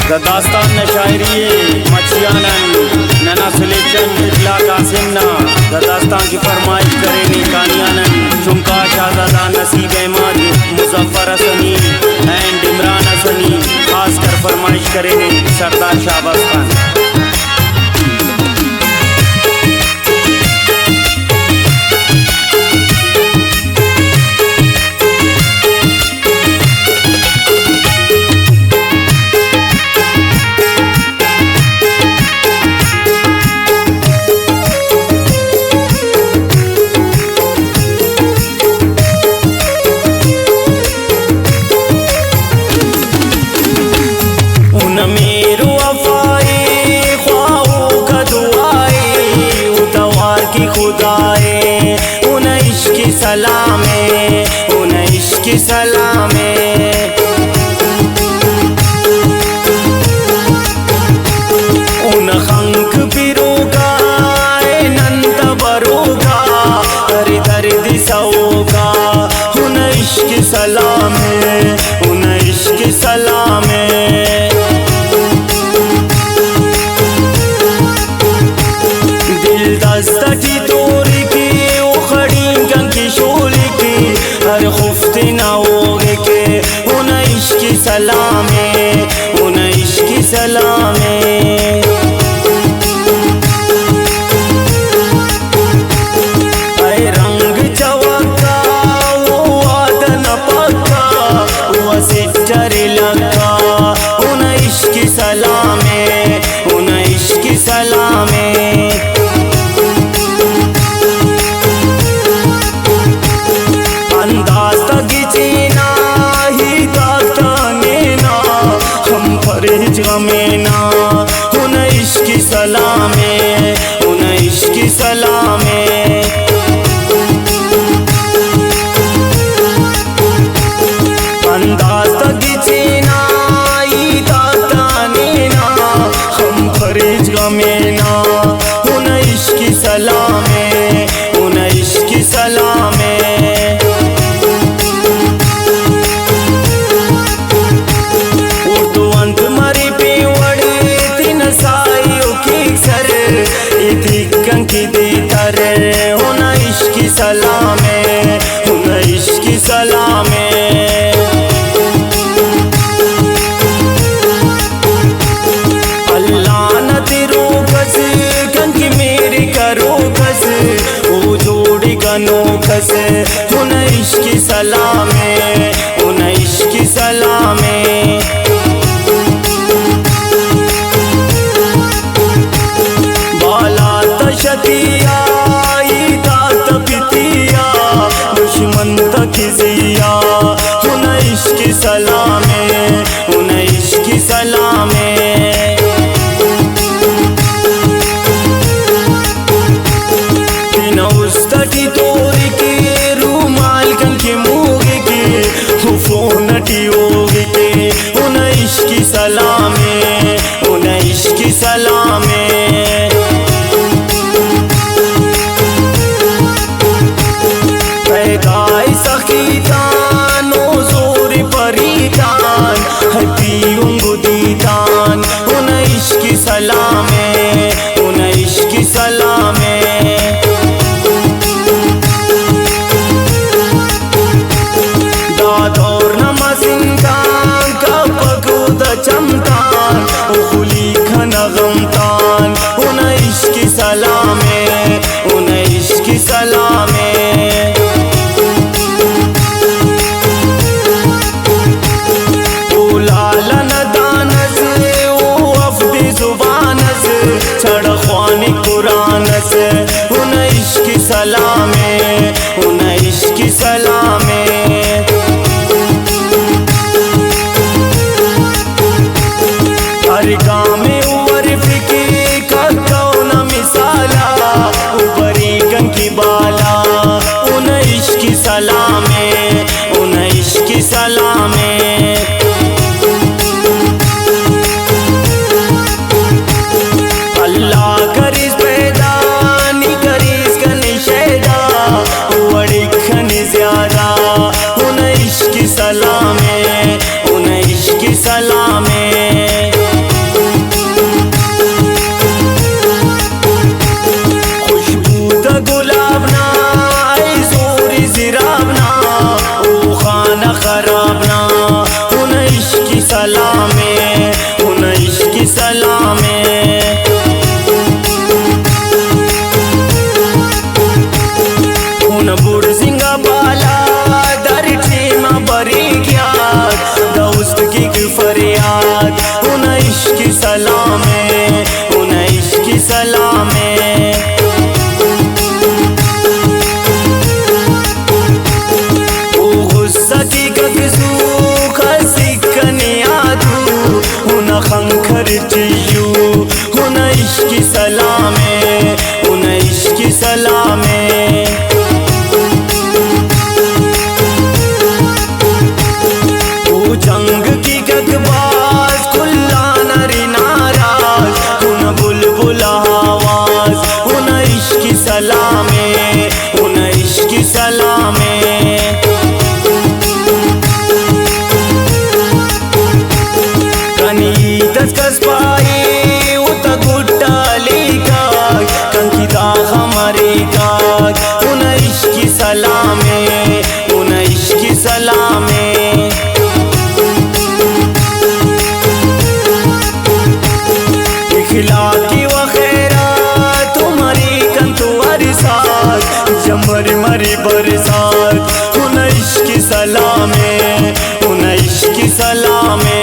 दास्तान न शायरी मछियानन नना सुलेचन इतला कासिमना दास्तान की फरमाइश करेंगे कानियानन चुमका शाहजादा नसीब अहमद मुजफ्फर हसनी एंड इमरान हसनी खास कर फरमाइश करेंगे सरदार शाहबाज खान। सलामे उन इश्क सलामे उन खंक पिरोगा नंद बरोगा हर दर्द सौगा उन इश्क सलामे उन इश्क सलामे दिल दस्तटी तोड़ के उखड़ी गंगी शोल के हर खुफ्ते ना होगे के उन इश्क सलामे उन इश्क सलामे रंग चवका वो आदन पक्का वो सिटर लगा उन इश्क सलामे उन इश्क सलामे अंदाज तगिचीना ही दास्ताने ना हम फरेज गमेना उन इश्क सलामे उन इश्क सलामे अंदाज तगिचीना ही दास्ताने ना हम फरेज गमेना उन इश्क सलामे उन इश्क सलामे की देतर उन इश्क सलामे उन इश्क सलामे अल्लाह न तेरो कस कंकी मेरी करो कस वो जोड़ी गनो कस उन इश्क सलामे उन इश्क सलामे शतिया दात पितिया दुश्मन तक जिया उन इश्क सलामे उन इश्क सलामे उस्तटी तोड़ के रूमाल कंके मूग के फोन टियोग के उन इश्क सलामे उन इश्क सलामे सखीतान जोर परितान हतीदीतान उन इश्क सलामे उन इश्क सलामे दादौर नमसिंतान का पगुद चमतान खुली खनगमतान उन इश्क सलामे उन इश्क सलामे लाल चियू उन इश्क सलामे उन इश्क सलामे जंग की गगबाज खुल्ला नरी नाराज उन बुलबुल आवाज उन इश्क सलामे उन इश्क सलामे कनी दस पाई उत गुट्टाली का कंकिता हमारी का उन इश्क सलामे उन इश्क सलामे खिलाती वगैरह तुम्हारी कंतु अरसात जमर मरी बरसात उन इश्क सलामे उन इश्क सलामे